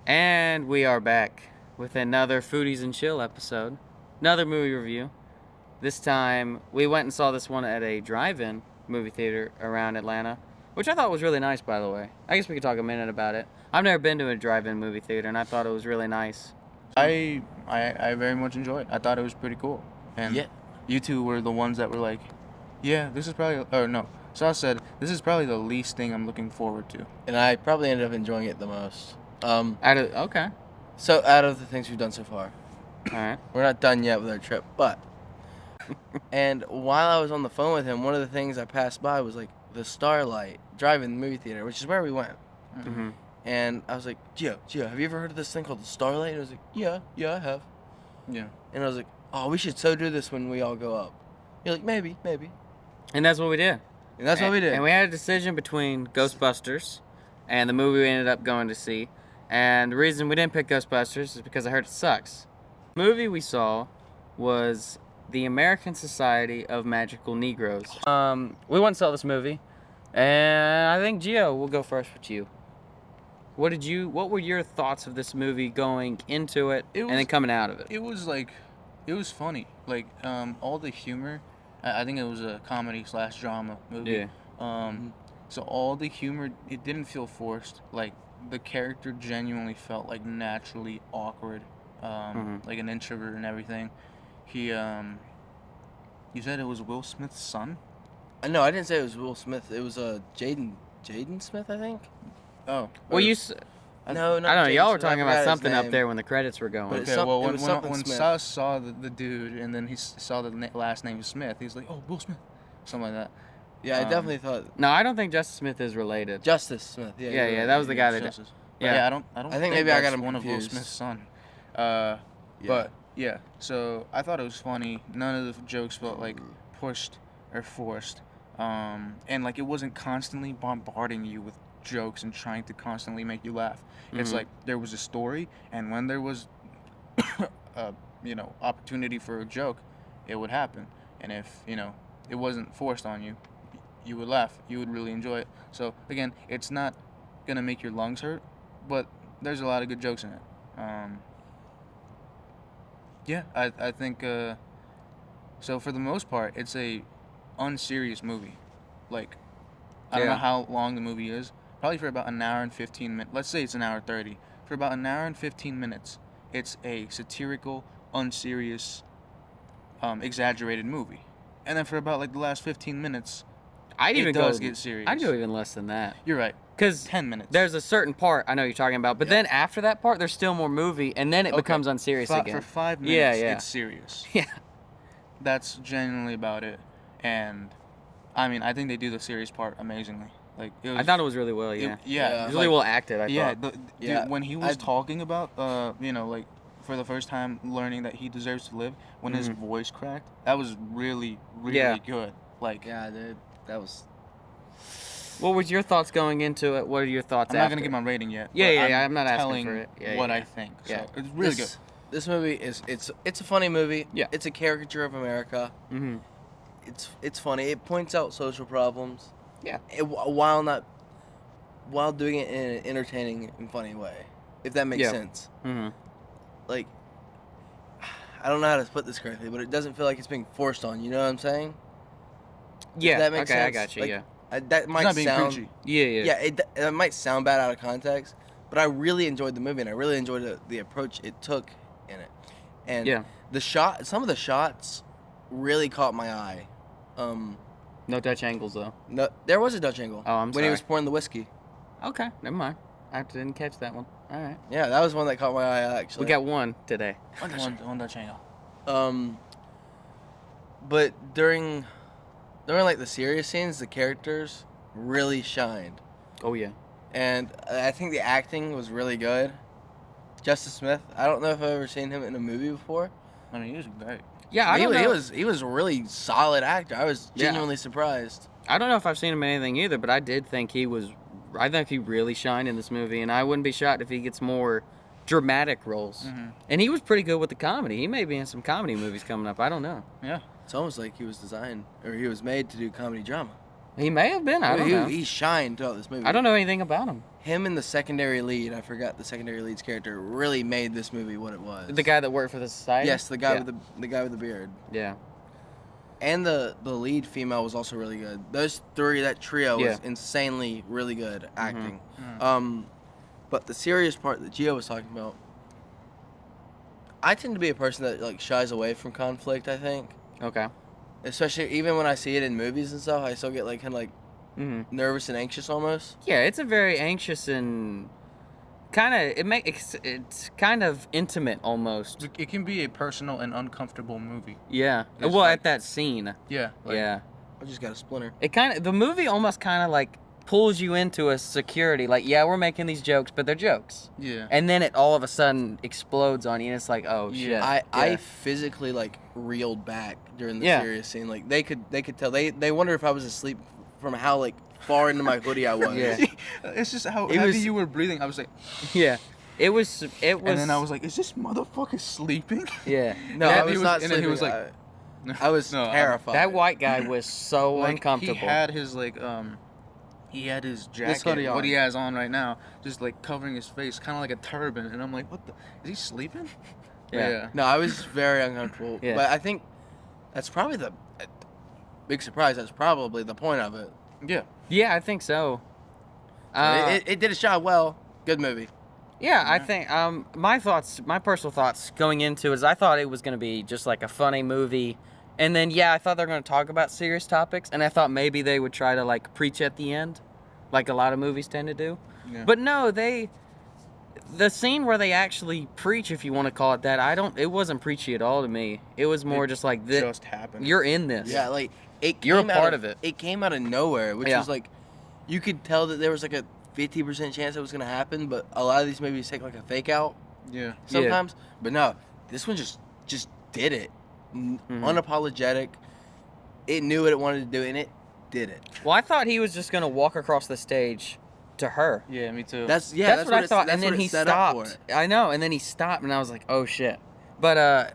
And we are back with another Foodies and Chill episode. Another movie review. This time, we went and saw this one at a drive-in movie theater around Atlanta, which I thought was really nice, by the way. I guess we could talk a minute about it. I've never been to a drive-in movie theater, and I thought it was really nice. I very much enjoyed it. I thought it was pretty cool. And Yeah. you two were the ones that were like, yeah, this is probably, or no. So I said, this is probably the least thing I'm looking forward to. And I probably ended up enjoying it the most. Okay. So out of the things we've done so far, All right. we're not done yet with our trip, but. And while I was on the phone with him, one of the things I passed by was like the Starlight drive-in movie theater, which is where we went. Mm-hmm. And I was like, Gio, have you ever heard of this thing called the Starlight? And he was like, yeah, I have. Yeah. And I was like, oh, we should so do this when we all go up. You're like, maybe. And that's what we did. And that's what we did. And we had a decision between Ghostbusters and the movie we ended up going to see. And the reason we didn't pick Ghostbusters is because I heard it sucks. The movie we saw was the American Society of Magical Negros. We went and saw this movie, and I think Gio, we'll go first with you. What were your thoughts of this movie going into it and then coming out of it? It was funny. Like, all the humor, I think it was a comedy/drama movie. Yeah. So all the humor, it didn't feel forced. Like, the character genuinely felt like naturally awkward, like an introvert and everything. He, you said it was Will Smith's son? No, I didn't say it was Will Smith. It was Jaden Smith, I think. Oh. Well, No, I don't know. Jaden Y'all were Smith. I talking forgot about his something up name. there when the credits were going. But Okay, it well, was something when Smith. Sus saw the dude and then he saw the last name was Smith, he's like, oh, Will Smith. Something like that. Yeah, I definitely thought No, I don't think Justice Smith is related. Justice Smith. Yeah, Yeah, you're right. that was the guy that. Justice. Yeah. Yeah, I don't think maybe I got that's him one of Will confused. Smith's son. Yeah. But yeah, so I thought it was funny. None of the jokes felt like pushed or forced. And like it wasn't constantly bombarding you with jokes and trying to constantly make you laugh. It's Mhm. like there was a story, and when there was a opportunity for a joke, it would happen. And if it wasn't forced on you, you would laugh. You would really enjoy it. So again, it's not gonna make your lungs hurt, but there's a lot of good jokes in it. Yeah, I think so for the most part it's a unserious movie. Like, I don't know Yeah. how long the movie is. Probably for about an hour and 15 minutes. Let's say it's an hour 30. For about an hour and 15 minutes, it's a satirical, unserious, exaggerated movie. And then for about like the last 15 minutes, I'd it even does go. get serious. I'd go even less than that. You're right. Because 10 minutes. there's a certain part I know you're talking about, but then after that part, there's still more movie, and then it Okay. becomes unserious again. For 5 minutes, Yeah. it's serious. Yeah. That's genuinely about it. And I mean, I think they do the serious part amazingly. Like, it was, I thought it was really well. it- Yeah. yeah, It was really well acted. I yeah, thought. Yeah, dude, when he was I- talking about, like for the first time learning that he deserves to live, when his voice cracked, that was really, really Yeah. good. Like, Yeah, dude, that was. What was your thoughts going into it? What are your thoughts I'm after? not gonna give my rating yet. Yeah, but yeah, I'm not asking telling for it. Yeah, what yeah. I think. So Yeah. it's really good. This movie it's a funny movie. Yeah. It's a caricature of America. Mm-hmm. It's funny. It points out social problems. Yeah. While doing it in an entertaining and funny way, if that makes Yeah. sense. Mm-hmm. Like, I don't know how to put this correctly, but it doesn't feel like it's being forced on. You know what I'm saying? Yeah. that makes okay, I sense. got you. Like, yeah. That It's might not being sound. preachy. Yeah. Yeah. Yeah, it might sound bad out of context, but I really enjoyed the movie and I really enjoyed the approach it took in it. And Yeah. some of the shots really caught my eye. No Dutch angles though. No, there was a Dutch angle. Oh, I'm when sorry. he was pouring the whiskey. Okay, never mind. I didn't catch that one. All right. Yeah, that was one that caught my eye actually. We got one today. One Dutch angle. But during like the serious scenes, the characters really shined, Oh yeah. and I think the acting was really good. Justice Smith, I don't know if I've ever seen him in a movie before. I mean, he was great. Yeah, I don't know. He was a really solid actor. I was Yeah. genuinely surprised. I don't know if I've seen him in anything either, but I did think he was. I think he really shined in this movie, and I wouldn't be shocked if he gets more dramatic roles. Mm-hmm. And he was pretty good with the comedy. He may be in some comedy movies coming up. I don't know. Yeah. It's almost like he was designed or he was made to do comedy drama. He may have been. I don't know. He shined throughout this movie. I don't know anything about him. Him and the secondary lead, I forgot the secondary lead's character, really made this movie what it was. The guy that worked for the society. Yes, the guy Yeah. with the guy with the beard. Yeah. And the lead female was also really good. Those three, that trio, was insanely really good acting. Mm. But the serious part that Gio was talking about, I tend to be a person that like shies away from conflict. I think, Okay. especially even when I see it in movies and stuff, I still get like kind of like Mm-hmm. nervous and anxious almost. Yeah, it's a very anxious and kind of it's kind of intimate almost. It can be a personal and uncomfortable movie. Yeah. It's Well, like- at that scene. Yeah. Yeah. I just got a splinter. It kind of the movie almost kind of like pulls you into a security. Like, yeah, we're making these jokes, but they're jokes. Yeah. And then it all of a sudden explodes on you, and it's like, oh shit. Yeah. I physically like reeled back during the Yeah. serious scene. Like they could tell they wonder if I was asleep from how like far into my hoodie I was. Yeah. It's just how It heavy was- you were breathing. I was like, Yeah. It was. and then I was like, is this motherfucker sleeping? Yeah. No, Yeah, I was he was- not and then he sleeping. was like- I was No, terrified. That white guy was so Like, uncomfortable. He had his like he had his jacket, hoodie on. what he has on right now, just like covering his face, kind of like a turban. And I'm like, what the? Is he sleeping? Yeah. No, I was very uncomfortable. Yeah. But I think that's probably the big surprise. That's probably the point of it. Yeah. Yeah, I think so. It did its job well. Good movie. Yeah, I think my personal thoughts going into it is I thought it was going to be just like a funny movie. And then, yeah, I thought they were going to talk about serious topics. And I thought maybe they would try to, like, preach at the end, like a lot of movies tend to do. Yeah. But no, the scene where they actually preach, if you want to call it that, it wasn't preachy at all to me. It was more just like, just happened. you're in this. Yeah, like it. You're a came out part of it. It came out of nowhere, which Yeah. was like, you could tell that there was like a 50% chance it was gonna happen. But a lot of these movies take like a fake out Yeah. sometimes. But no, this one just did it, unapologetic. It knew what it wanted to do, and it did it. Well, I thought he was just going to walk across the stage to her. Yeah, me too. That's That's what I it's- thought, that's and then what it he set up for stopped. it. I know, and then he stopped, and I was like, "Oh shit!" But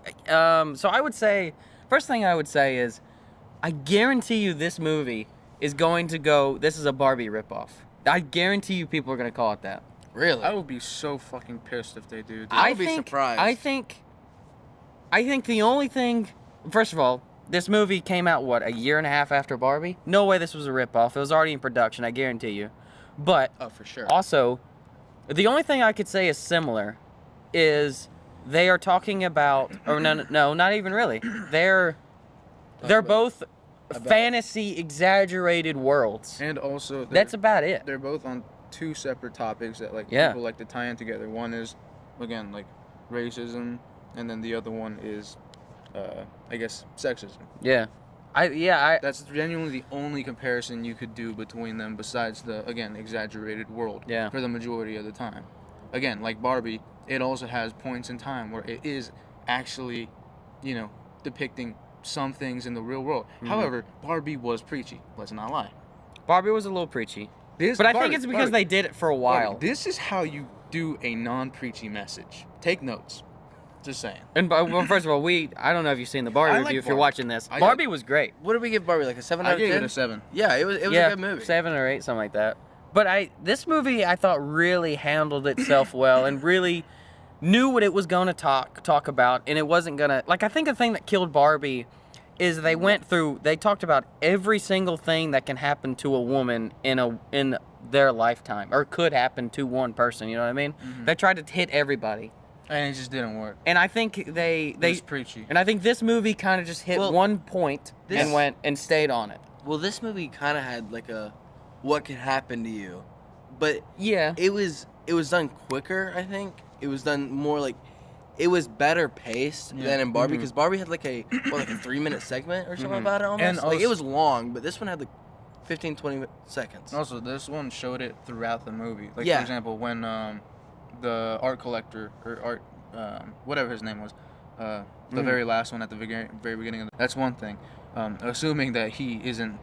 so I would say, first thing I would say is, I guarantee you this movie is going to go. This is a Barbie ripoff. I guarantee you people are going to call it that. Really? I would be so fucking pissed if they do. Dude. I would be surprised. I think the only thing, first of all, this movie came out what, a year and a half after Barbie? No way this was a ripoff. It was already in production, I guarantee you. But Oh, for sure. also, the only thing I could say is similar is they are talking about, or no, not even really. They're both fantasy exaggerated worlds. And also, That's about it. they're both on two separate topics that like Yeah. people like to tie in together. One is, again, like racism, and then the other one is, I guess, sexism. Yeah. That's genuinely the only comparison you could do between them, besides the, again, exaggerated world. Yeah. For the majority of the time. Again, like Barbie, it also has points in time where it is actually, depicting some things in the real world. Mm-hmm. However, Barbie was preachy. Let's not lie. Barbie was a little preachy. But I think it's because they did it for a while. Barbie, this is how you do a non-preachy message. Take notes. Just saying. And well, first of all, I don't know if you've seen the Barbie I review. like If you're Barbie. watching this, I Barbie was great. What did we give Barbie? Like a 7 out I of gave 10? it a 7. Yeah, it was Yeah, a good movie. 7 or 8, something like that. But this movie I thought really handled itself well and really knew what it was going to talk about, and it wasn't gonna, like, I think the thing that killed Barbie is they talked about every single thing that can happen to a woman in their lifetime, or could happen to one person, you know what I mean? Mm-hmm. They tried to hit everybody. And it just didn't work. And I think It was preachy. and I think this movie kind of just hit Well, one point this- and went and stayed on it. Well, this movie kind of had like a what could happen to you, but Yeah. it was done quicker. I think it was done more like it was better paced than in Barbie, because Barbie had like a 3-minute segment or something about it almost. And Like, it also- was long, but this one had like 15-20 seconds. Also, this one showed it throughout the movie. Like, Yeah. for example, when the art collector, or art, whatever his name was, the very last one at the very beginning of that's one thing. Assuming that he isn't,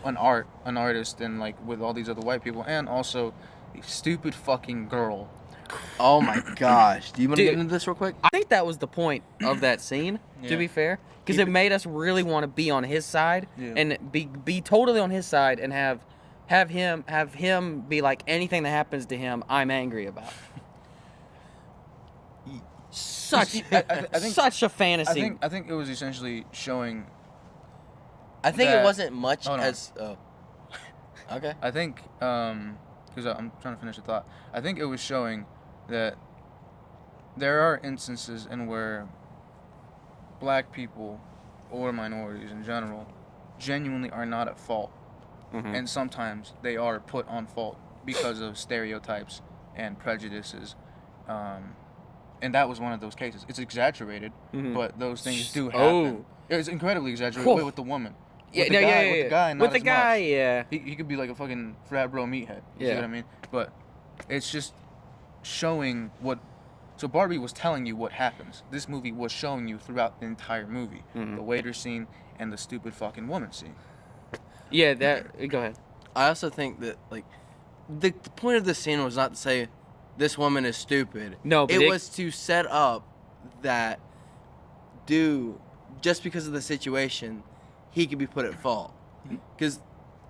an artist, and like with all these other white people, and also the stupid fucking girl Oh my gosh. Do you want to Dude. get into this real quick? I think that was the point of that scene, to Yeah. be fair, because Keep it made us really want to be on his side Yeah. and be totally on his side and have him be like, anything that happens to him, I'm angry about. Such I think- such a fantasy. I think it was essentially showing. I think it that- wasn't much Hold on. as. Oh. Okay. I think because I'm trying to finish the thought. I think it was showing that there are instances in where black people or minorities in general genuinely are not at fault, Mhm. and sometimes they are put on fault because of stereotypes and prejudices. And that was one of those cases. It's exaggerated, Mhm. but those things do Oh. happen. It's incredibly exaggerated. Whew. Wait, with the woman. Yeah, With no, the guy, yeah, with yeah. the guy, not With the as guy, much. yeah. He could be like a fucking frat bro meathead. You see Yeah. what I mean? But it's just showing what. So Barbie was telling you what happens. This movie was showing you throughout the entire movie. Mhm. The waiter scene and the stupid fucking woman scene. Yeah, that. Go ahead. I also think that like the point of the scene was not to say this woman is stupid. No, but it it- was to set up that just because of the situation, he could be put at fault. Because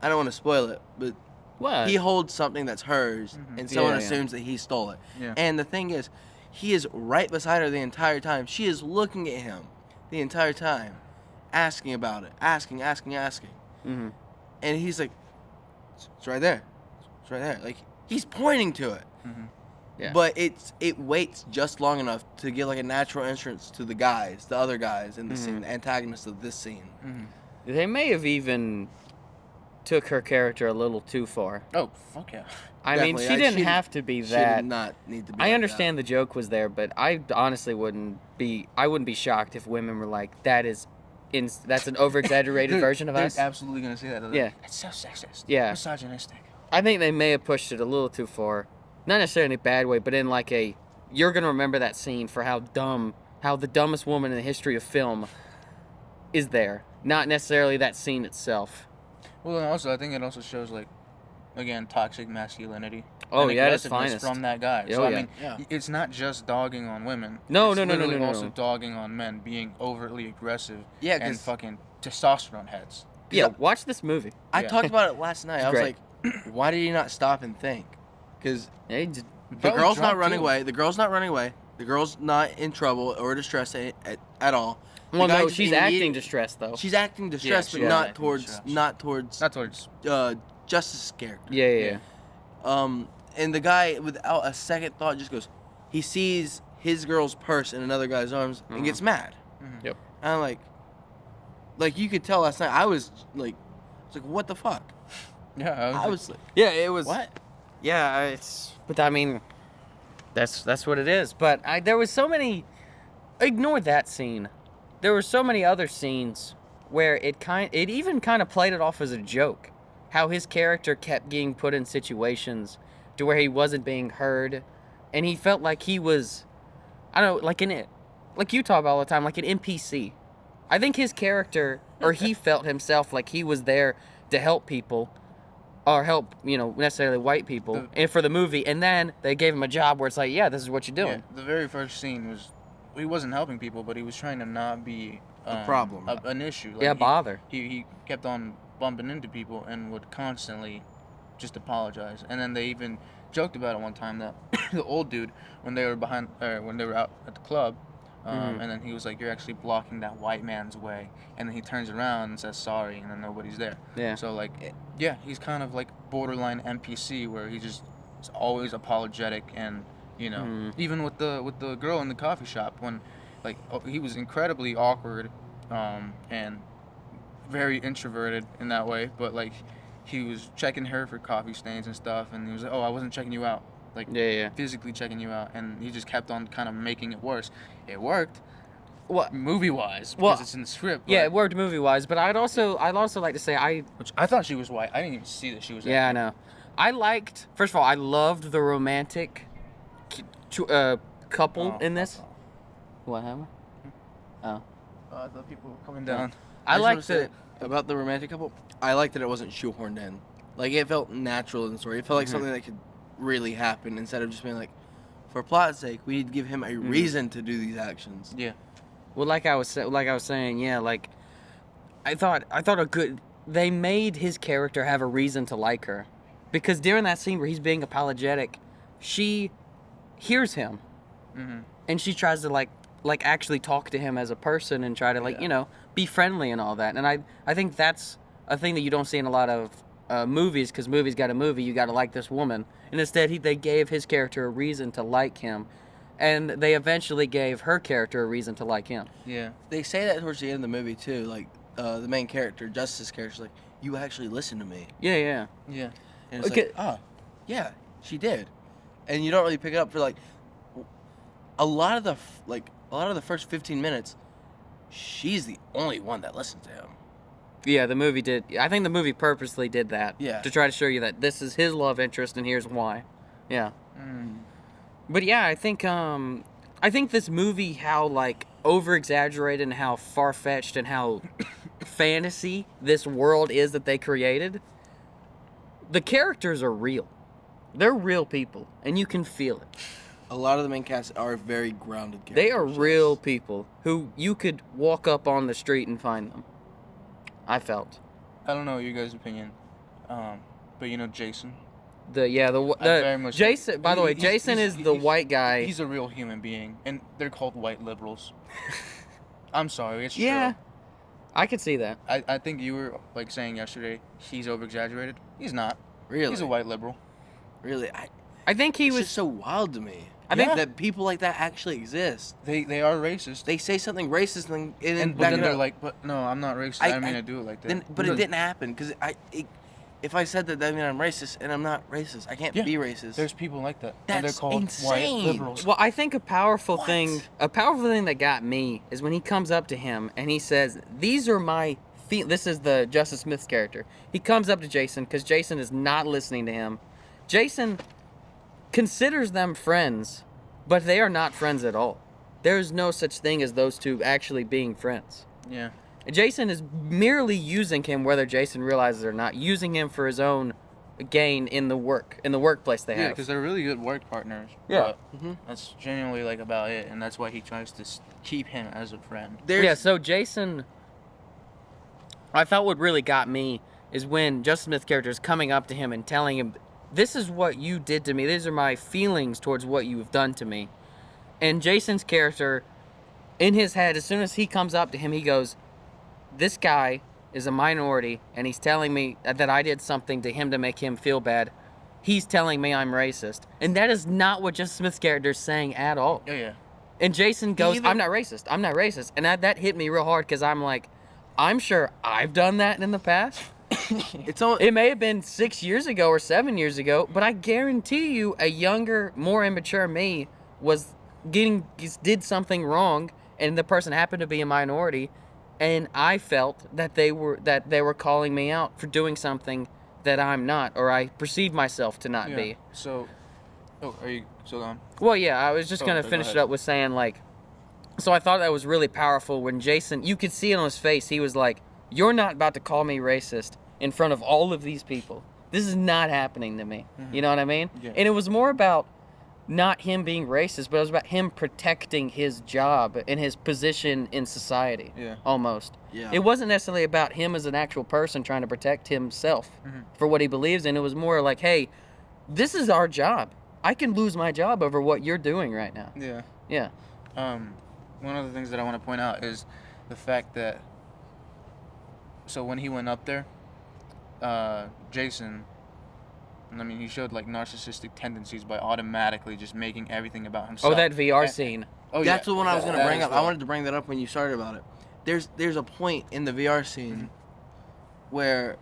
I don't want to spoil it, but What? he holds something that's hers, Mhm. and someone Yeah, yeah. assumes that he stole it. Yeah. And the thing is, he is right beside her the entire time. She is looking at him the entire time, asking about it, asking. Mm-hmm. And he's like, it's right there. It's right there. Like, he's pointing to it. Mm-hmm. Yeah. But it waits just long enough to give like a natural entrance to the other guys in the scene, the antagonists of this scene. Mm-hmm. They may have even took her character a little too far. Oh, fuck yeah. I mean, Definitely. she I- didn't she- have to be She that. did not need to be. I like understand the joke was there, but I honestly wouldn't be shocked if women were like, that's an over exaggerated version of they're us. absolutely gonna say that. They're like, Yeah. It's so sexist. Yeah. Misogynistic. I think they may have pushed it a little too far. Not necessarily in a bad way, but in like you're gonna remember that scene for how the dumbest woman in the history of film is there. Not necessarily that scene itself. Well, and also I think it also shows like, again, toxic masculinity. Oh, and yeah, at its aggressiveness finest. from that guy. Oh, so I yeah. mean, Yeah. it's not just dogging on women. No, it's no, no, no, literally no, no, also no. dogging on men, being overtly aggressive. Yeah, and 'cause- fucking testosterone heads. Yeah, watch this movie. I Yeah. talked about it last night. It's I was great. like, why did he not stop and think? Because They just- the Probably girl's not drunk, running too. away. The girl's not running away. The girl's not in trouble or distressed at all. The well, guy no, just she's immediate- acting distressed though. She's acting distressed, she but is not acting towards distressed. not towards Not towards. Justice's character. Yeah. And the guy, without a second thought, just goes. He sees his girl's purse in another guy's arms and gets mad. Mhm. Yep. And I'm like you could tell last night. I was like, what the fuck? Yeah, I was like, Yeah, it was. what? Yeah, it's. But I mean, that's what it is. But there was so many. Ignore that scene. There were so many other scenes where it even kind of played it off as a joke. How his character kept getting put in situations to where he wasn't being heard, and he felt like he was, I don't know, like you talk about all the time, like an NPC. I think his character, or he felt himself like he was there to help people, or help, necessarily white people, and for the movie, and then they gave him a job where it's like, yeah, this is what you're doing. Yeah, the very first scene was, he wasn't helping people, but he was trying to not be A problem. an issue. Like, Yeah, bother. He kept on bumping into people and would constantly just apologize. And then they even joked about it one time that the old dude, when they were out at the club, and then he was like, "You're actually blocking that white man's way." And then he turns around and says sorry, and then nobody's there. Yeah. So like, yeah, he's kind of like borderline NPC where he just is always apologetic, and even with the girl in the coffee shop when, like, he was incredibly awkward, and very introverted in that way, but like he was checking her for coffee stains and stuff, and he was like, "Oh, I wasn't checking you out." Like, Yeah. physically checking you out, and he just kept on kind of making it worse. It worked, What? movie-wise, because Well, it's in the script. Yeah, but- it worked movie-wise, but I'd also like to say which I thought she was white. I didn't even see that she was. yeah, I know. First of all, I loved the romantic couple in this. What happened? Oh. The people were coming down. I just liked wanna say it. about the romantic couple. I liked that it wasn't shoehorned in. Like, it felt natural in the story. It felt like Mhm. something that could really happen instead of just being like, for plot's sake, we need to give him a reason to do these actions. Yeah. Well, like I was saying, yeah, like I thought they made his character have a reason to like her, because during that scene where he's being apologetic, she hears him, and she tries to like actually talk to him as a person and try to be friendly and all that. And I think that's a thing that you don't see in a lot of movies, because movies got a movie, you got to like this woman, and instead they gave his character a reason to like him, and they eventually gave her character a reason to like him. Yeah. They say that towards the end of the movie too, like the main character, Justice's character's like, you actually listened to me. Yeah. Yeah. And it's Okay. like, yeah, she did. And you don't really pick it up for like a lot of the first 15 minutes, she's the only one that listens to him. Yeah, the movie did. I think the movie purposely did that. Yeah. To try to show you that this is his love interest and here's why. Yeah. But yeah, I think this movie, how like over exaggerated and how far fetched and how fantasy this world is that they created. The characters are real. They're real people, and you can feel it. A lot of the main cast are very grounded characters. They are real people who you could walk up on the street and find them. I felt. I don't know your guys' opinion, but you know Jason. very much- Jason. By the way, Jason is the white guy. He's a real human being, and they're called white liberals. I'm sorry, it's Yeah, true. I could see that. I think you were like saying yesterday he's over exaggerated. He's not. Really? He's a white liberal. Really? I think he It's was. just so wild to me. I think that people like that actually exist. They are racist. They say something racist and But back then it they're up. like, but no, I'm not racist. I didn't mean to do it like that. But it didn't happen because if I said that means I'm racist, and I'm not racist. I can't be racist. There's people like that. That's and they're called insane. white liberals. Well, I think a powerful What? thing that got me is when he comes up to him and he says, "These are my This is the Justice Smith's character. He comes up to Jason because Jason is not listening to him. Jason considers them friends, but they are not friends at all. There's no such thing as those two actually being friends. Yeah. Jason is merely using him, whether Jason realizes it or not, using him for his own gain in the workplace they Yeah, have. because they're really good work partners. Yeah. But that's genuinely like about it, and that's why he tries to keep him as a friend. Yeah, so Jason, I thought what really got me is when Justice Smith's character is coming up to him and telling him, "This is what you did to me. These are my feelings towards what you've done to me." And Jason's character, in his head, as soon as he comes up to him, he goes, "This guy is a minority, and he's telling me that I did something to him to make him feel bad. He's telling me I'm racist." And that is not what Justice Smith's character is saying at all. Oh, yeah. And Jason goes, Even- I'm not racist. I'm not racist. And that hit me real hard because I'm like, I'm sure I've done that in the past. It's all, It may have been 6 years ago or 7 years ago, but I guarantee you a younger, more immature me did something wrong, and the person happened to be a minority, and I felt that they were calling me out for doing something that I'm not, or I perceive myself to not be. So, are you still on? Well, yeah, I was just Oh, gonna okay, go finish it ahead. up with saying like, so I thought that was really powerful when Jason, you could see it on his face. He was like, "You're not about to call me racist in front of all of these people. This is not happening to me." You know what I mean? Yeah. And it was more about not him being racist, but it was about him protecting his job and his position in society. Yeah. Almost. Yeah. It wasn't necessarily about him as an actual person trying to protect himself for what he believes in. It was more like, hey, this is our job. I can lose my job over what you're doing right now. Yeah. Yeah. One of the things that I want to point out is the fact that, so when he went up there, Jason, I mean, he showed like narcissistic tendencies by automatically just making everything about himself. Oh, that VR scene. Oh, That's yeah. the one I was going to That bring as up. I well. wanted to bring that up when you started about it. There's a point in the VR scene where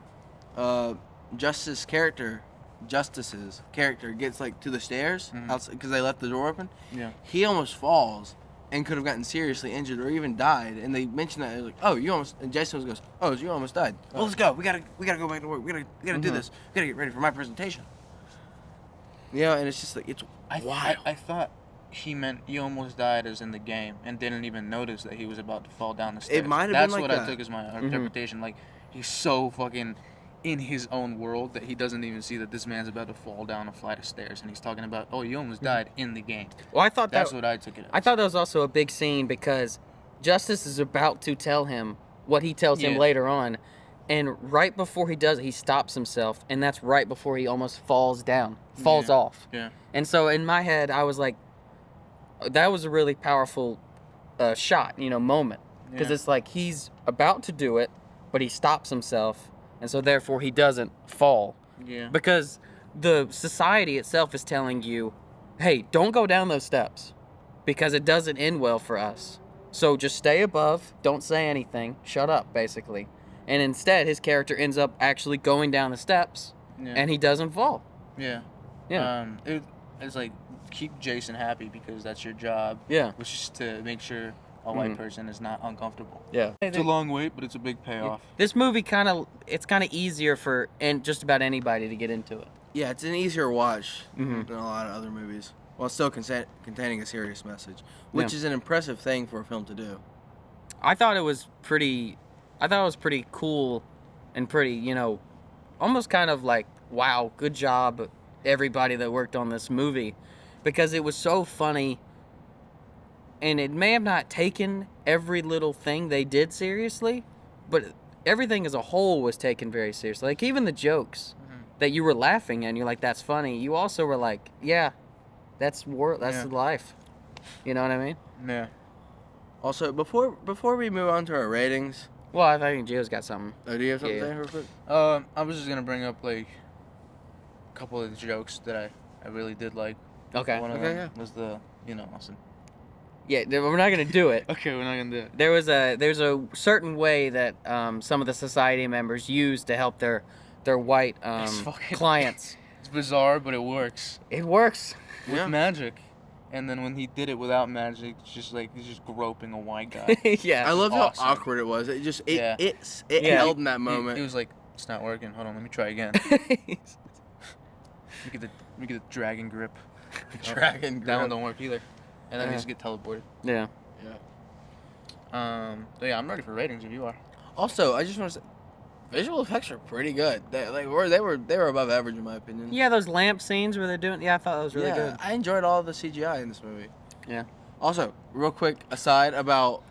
Justice's character gets like to the stairs because they left the door open. Yeah. He almost falls and could have gotten seriously injured or even died. And they mentioned that, like, "Oh, you almost." And Jason goes, "Oh, you almost died. Well, let's go. We gotta go back to work. We gotta do this. We gotta get ready for my presentation." Yeah, and it's just like it's wild. I thought he meant you almost died as in the game and didn't even notice that he was about to fall down the stairs. might have been That's like what that. I took as my interpretation. Like, he's so fucking in his own world that he doesn't even see that this man's about to fall down a flight of stairs, and he's talking about, oh, you almost died in the game. Well, I thought That's what I took it as. I thought that was also a big scene because Justice is about to tell him what he tells him Yeah. later on, and right before he does it, he stops himself, and that's right before he almost falls Yeah. off. Yeah. And so in my head, I was like, that was a really powerful shot, moment, because Yeah. it's like he's about to do it, but he stops himself, and so therefore he doesn't fall. Yeah. Because the society itself is telling you, hey, don't go down those steps because it doesn't end well for us. So just stay above, don't say anything, shut up, basically. And instead, his character ends up actually going down the steps, Yeah. and he doesn't fall. Yeah. Yeah. It's like, keep Jason happy because that's your job, Yeah. which is to make sure a white person is not uncomfortable. Yeah. It's a long wait, but it's a big payoff. This movie it's kind of easier for just about anybody to get into it. Yeah, it's an easier watch Mhm. than a lot of other movies, while still containing a serious message, which is an impressive thing for a film to do. I thought it was pretty cool and pretty, almost kind of like, wow, good job everybody that worked on this movie, because it was so funny, and it may have not taken every little thing they did seriously, but everything as a whole was taken very seriously. Like even the jokes that you were laughing at, and you're like, that's funny. You also were like, yeah, that's Yeah. life. You know what I mean? Yeah. Also, before we move on to our ratings, Well, I think Gio's got something. do you have something Yeah. to say real quick? I was just gonna bring up like a couple of the jokes that I really did like. Okay. One of Okay, them was the Austin. Yeah, we're not gonna do it. Okay, we're not gonna do it. There's a certain way that some of the society members use to help their white It's fucking- clients. It's bizarre, but it works It works. with Yeah. magic. And then when he did it without magic, it's just like he's just groping a white guy. Yeah. I love awesome. how awkward it was. It just Yeah. it Yeah. held in that He moment. was like, "It's not working. Hold on, let me try again." Let me get the dragon grip. Dragon That one grip. don't work either. And then we Yeah. just get teleported. Yeah. So yeah, I'm ready for ratings if you are. Also, I just want to say, visual effects are pretty good. They were above average in my opinion. Yeah, those lamp scenes where they're doing. Yeah, I thought that was really Yeah, good. I enjoyed all the CGI in this movie. Yeah. Also, real quick aside about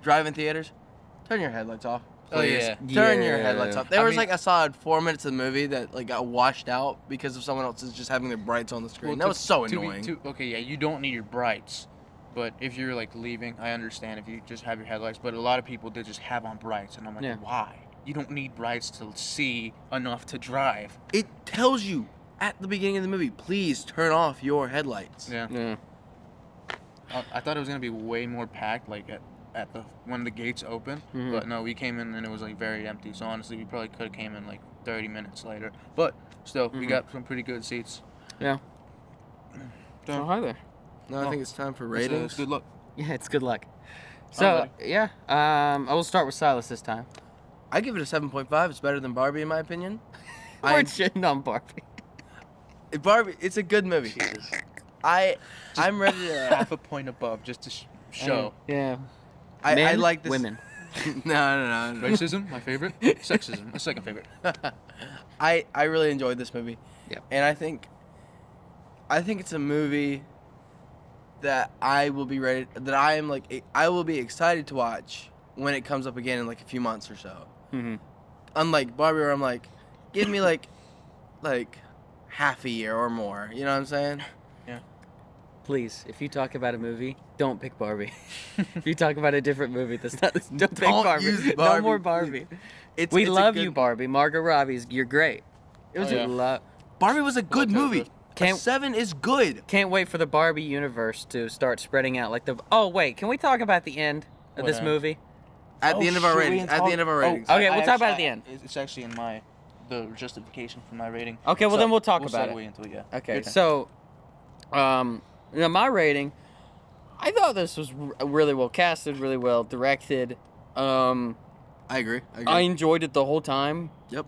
drive-in theaters. Turn your headlights off. Oh, Please. yeah. Turn your headlights off. There I was mean- like a solid 4 minutes of the movie that like got washed out because of someone else's just having their brights on the screen. That was so annoying. Okay, yeah, you don't need your brights. But if you're like leaving, I understand if you just have your headlights. But a lot of people did just have on brights, and I'm like, Yeah. why? You don't need brights to see enough to drive. It tells you at the beginning of the movie, please turn off your headlights. Yeah. Yeah. I thought it was gonna be way more packed, like at the when the gates open. Mhm. But no, we came in and it was like very empty. So honestly, we probably could have came in like 30 minutes later. But still, we Mhm. got some pretty good seats. Yeah. So, Oh, hi there. Now I Well, think it's time for it's, ratings. good luck. Yeah, it's good luck. So yeah, I will start with Silas this time. I give it a 7.5. It's better than Barbie in my opinion. We're shitting on Barbie. Barbie, it's a good movie. I'm ready to. Half a point above just to show. Yeah. I Men, like this. women. No. Racism, my favorite. Sexism, my second favorite. I really enjoyed this movie. Yeah. And I think it's a movie that I will be ready. That I am like I will be excited to watch when it comes up again in like a few months or so. Mm-hmm. Unlike Barbie, where I'm like, give me like half a year or more. You know what I'm saying? Please, if you talk about a movie, don't pick Barbie. If you talk about a different movie, don't pick Don't Barbie. use No Barbie, more please. Barbie. It's We a love good- you, Barbie. Margot Robbie's, you're great. It was Oh, yeah. a Lo- Barbie was a good Well, movie. Can't- A 7 is good. Can't wait for the Barbie universe to start spreading out. Like the. Oh wait, can we talk about the end of this What, movie? At the end of our ratings. At the end of our ratings. Okay, we'll talk about it at the end. It's actually in the justification for my rating. Okay, well, then we'll talk about it. segue into it, yeah. Okay, so, my rating, I thought this was really well casted, really well directed. I agree. I enjoyed it the whole time. Yep.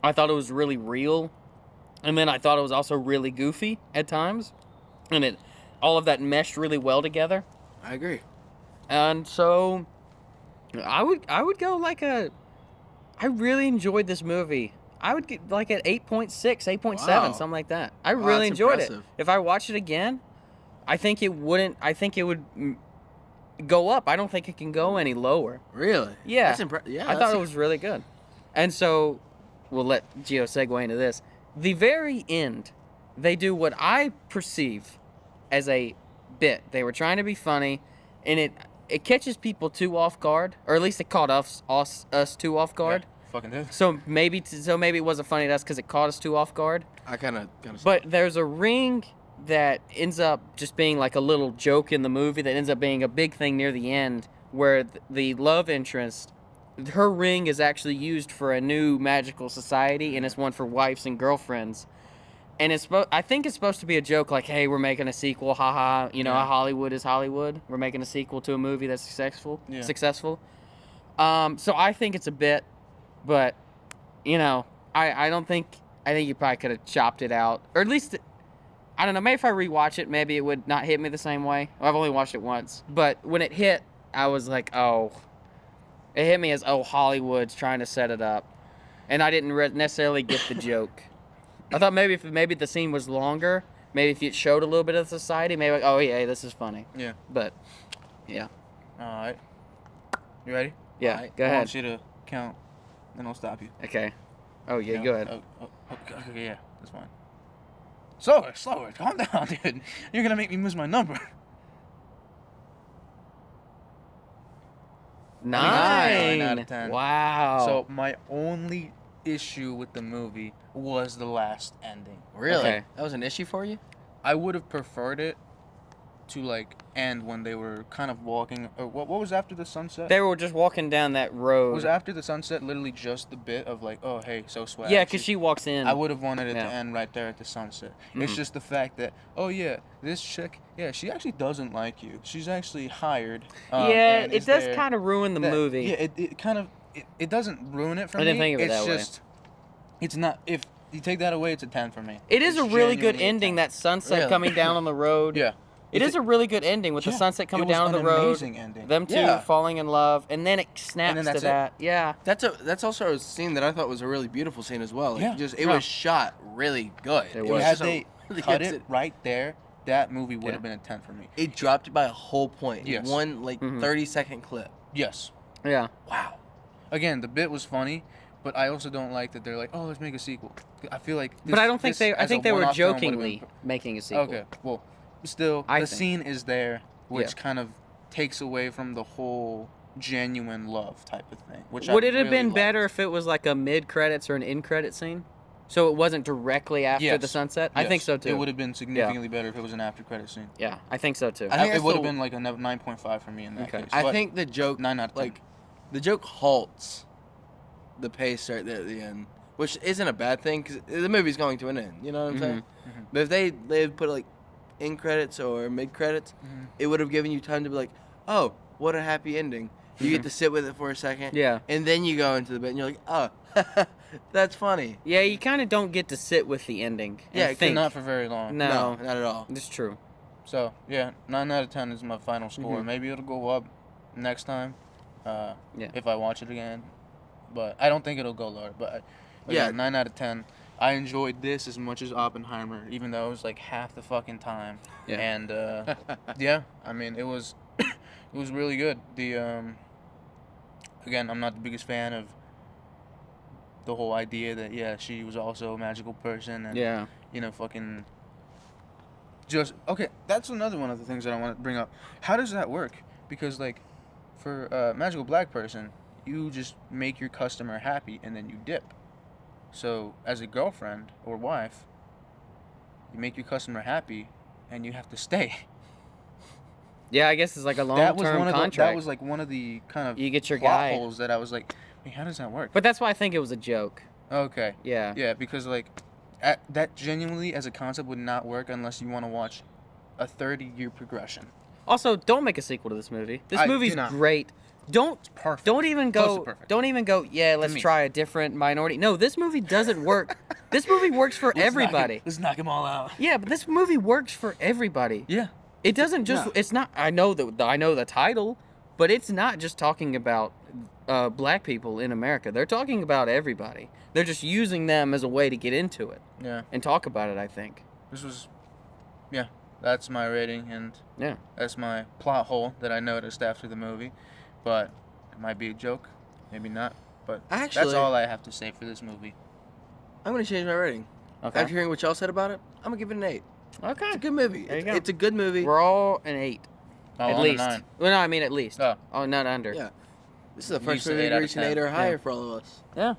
I thought it was really real, and then I thought it was also really goofy at times, and all of that meshed really well together. I agree. And so, I would go like a I really enjoyed this movie. I would get like at 8.6, 8.7, Wow. something like that. I Wow, really that's enjoyed it. impressive. If I watched it again, I think it would go up. I don't think it can go any lower. Really? Yeah. That's impressive. Yeah. I thought it was really good. And so, we'll let Gio segue into this. The very end, they do what I perceive as a bit. They were trying to be funny, and it catches people too off guard, or at least it caught us too off guard. Yeah, fucking did. So maybe it wasn't funny to us because it caught us too off guard. I kind of. But there's a ring that ends up just being like a little joke in the movie that ends up being a big thing near the end, where the love interest, her ring is actually used for a new magical society, and it's one for wives and girlfriends. And I think it's supposed to be a joke, like, hey, we're making a sequel, haha. You know, Yeah. Hollywood is Hollywood. We're making a sequel to a movie that's successful. Yeah. So I think it's a bit, but, you know, I think you probably could have chopped it out, or at least, I don't know. Maybe if I rewatch it, maybe it would not hit me the same way. Well, I've only watched it once, but when it hit, I was like, oh, it hit me as, oh, Hollywood's trying to set it up, and I didn't necessarily get the joke. I thought maybe if the scene was longer, maybe if it showed a little bit of society, maybe like, oh yeah, this is funny. Yeah. But yeah, All right. You ready? yeah. Alright, Go I ahead. want you to count, then I'll stop you. Okay. Oh yeah, Count. go ahead. Okay, yeah, that's fine. Slower. Calm down, dude. You're gonna make me lose my number. 9. 9 out of 10. Wow. So my only issue with the movie was the last ending. Really? Okay. That was an issue for you? I would have preferred it to like end when they were kind of walking. Or what was after the sunset? they were just walking down that road. Was after the sunset literally just the bit of like, oh hey, so swag. Yeah, because she walks in. I would have wanted it Yeah. to end right there at the sunset. It's Mhm. just the fact that, oh yeah, this chick, yeah, she actually doesn't like you. She's actually hired. Yeah, it does kind of ruin the movie. Yeah, it kind of, it doesn't ruin it for me. I didn't think of it it's that way. just, it's not, if you take that away, it's a 10 for me. It is It's a really good genuinely a ending, 10. that sunset Really? coming down on the road. Yeah. It is a really good ending with the Yeah, sunset coming it was down on the an road. amazing ending. Them two Yeah. falling in love, and then it snaps to that's it. that. Yeah. That's also a scene that I thought was a really beautiful scene as well. Like, Yeah. it Yeah. was shot really good. It If was. had just a they really cut good it right there, that movie would Yeah. have been a 10 for me. It dropped it by a whole point. Yes. One like Mhm. 30-second clip. Yes. Yeah. Wow. Again, the bit was funny, but I also don't like that they're like, oh, let's make a sequel. I feel like But I don't think this I as think a they were one-off film would've jokingly been- making a sequel. Okay, well, still, I the think. scene is there, which Yeah. kind of takes away from the whole genuine love type of thing. Which Would I it have really been liked. better if it was like a mid credits or an end credit scene? So it wasn't directly after Yes. the sunset? I think Yes. so too. It would have been significantly better if it was an after credit scene. Yeah, I think so too. I think It that's would have the- been like a 9.5 for me in that Okay. case. I but think the joke 9 out of 10. like the joke halts the pace right there at the end, which isn't a bad thing because the movie's going to an end. You know what I'm saying? Mhm. But if they had put like end credits or mid credits, Mhm. it would have given you time to be like, oh, what a happy ending. You get to sit with it for a second. Yeah. And then you go into the bit and you're like, oh, that's funny. Yeah, you kind of don't get to sit with the ending. And Yeah, 'cause think. Not for very long. No. Not at all. It's true. So, yeah, 9 out of 10 is my final score. Mhm. Maybe it'll go up next time Yeah. if I watch it again. But I don't think it'll go lower. But Yeah. yeah, 9 out of 10. I enjoyed this as much as Oppenheimer, even though it was like half the fucking time. Yeah. And yeah, I mean, it was it was really good. The again, I'm not the biggest fan of the whole idea that yeah, she was also a magical person and Yeah. you know, fucking just okay. That's another one of the things that I want to bring up. How does that work? Because like, for a magical black person, you just make your customer happy and then you dip. So as a girlfriend or wife, you make your customer happy and you have to stay. Yeah, I guess it's like a That was long-term one of contract. that was like one of the kind of You get your plot guy. holes that I was like, hey, how does that work? But that's why I think it was a joke. Okay. Yeah. Yeah, because like that genuinely as a concept would not work unless you want to watch a 30-year progression. Also, don't make a sequel to this movie. This I do movie's not. great. Don't Perfect. don't even Close to go. perfect. Don't even go. Yeah, let's me. try a different minority. No, this movie doesn't work. This movie works for everybody. Let's knock them all out. Yeah, but this movie works for everybody. Yeah. It doesn't just. Yeah. It's not. I know the title, but it's not just talking about black people in America. They're talking about everybody. They're just using them as a way to get into it Yeah. and talk about it, I think. This was, yeah, that's my rating, and Yeah. that's my plot hole that I noticed after the movie. But it might be a joke, maybe not. But that's Actually- all I have to say for this movie. I'm gonna change my rating. Okay. After hearing what y'all said about it, I'm gonna give it an 8. Okay. It's a good movie. There you go. It's a good movie. We're all an 8. Oh, at on a least. 9. Well, no, I mean at least. Oh. Not under. Yeah. This is the You first said movie 8 to out of reach an 10. 8 or higher Yeah. for all of us. Yeah.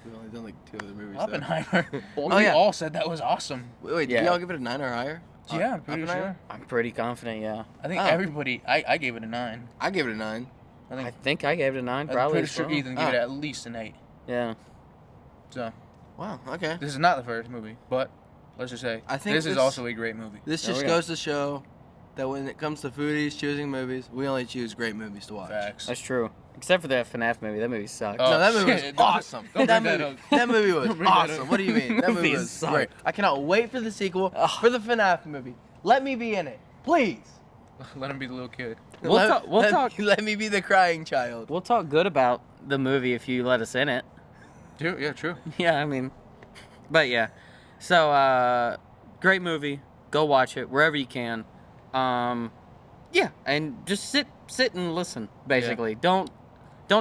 We've only done like 2 other movies. Oppenheimer. Well, Oh, we yeah. all said that was awesome. Wait, Yeah. did y'all give it a 9 or higher? Yeah, I'm pretty Oppenheimer? sure. I'm pretty confident, yeah. I think Oh. everybody. I gave it a 9. I gave it a 9. I think. I think I gave it a 9, I'm probably. pretty as sure well. Ethan gave it Ah. at least an 8. Yeah. So Wow. Okay. this is not the first movie, but let's just say I think this is this- also a great movie. This There just we go. goes to show that when it comes to foodies choosing movies, we only choose great movies to watch. Facts. That's true. Except for that FNAF movie. That movie sucked. Oh, No, that movie was shit. Don't- awesome. don't that, bring that movie, up. that movie was Don't bring that awesome. up. What do you mean? That movie Movie was sucked. great. I cannot wait for the sequel Ugh. for the FNAF movie. Let me be in it, please. Let him be the little kid. We'll let, talk- we'll let- talk- Let me be the crying child. We'll talk good about the movie if you let us in it. True. Yeah, true. Yeah, I mean, but yeah. So, great movie. Go watch it wherever you can. Yeah, and just sit and listen. Basically, don't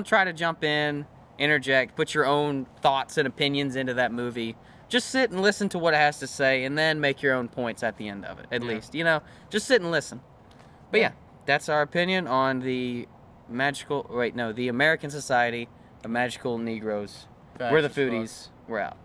try to jump in, interject, put your own thoughts and opinions into that movie. Just sit and listen to what it has to say, and then make your own points at the end of it. At Yeah. least, just sit and listen. But yeah, that's our opinion on the American Society of Magical Negroes. We're the Facts as fuck. Foodies. We're out.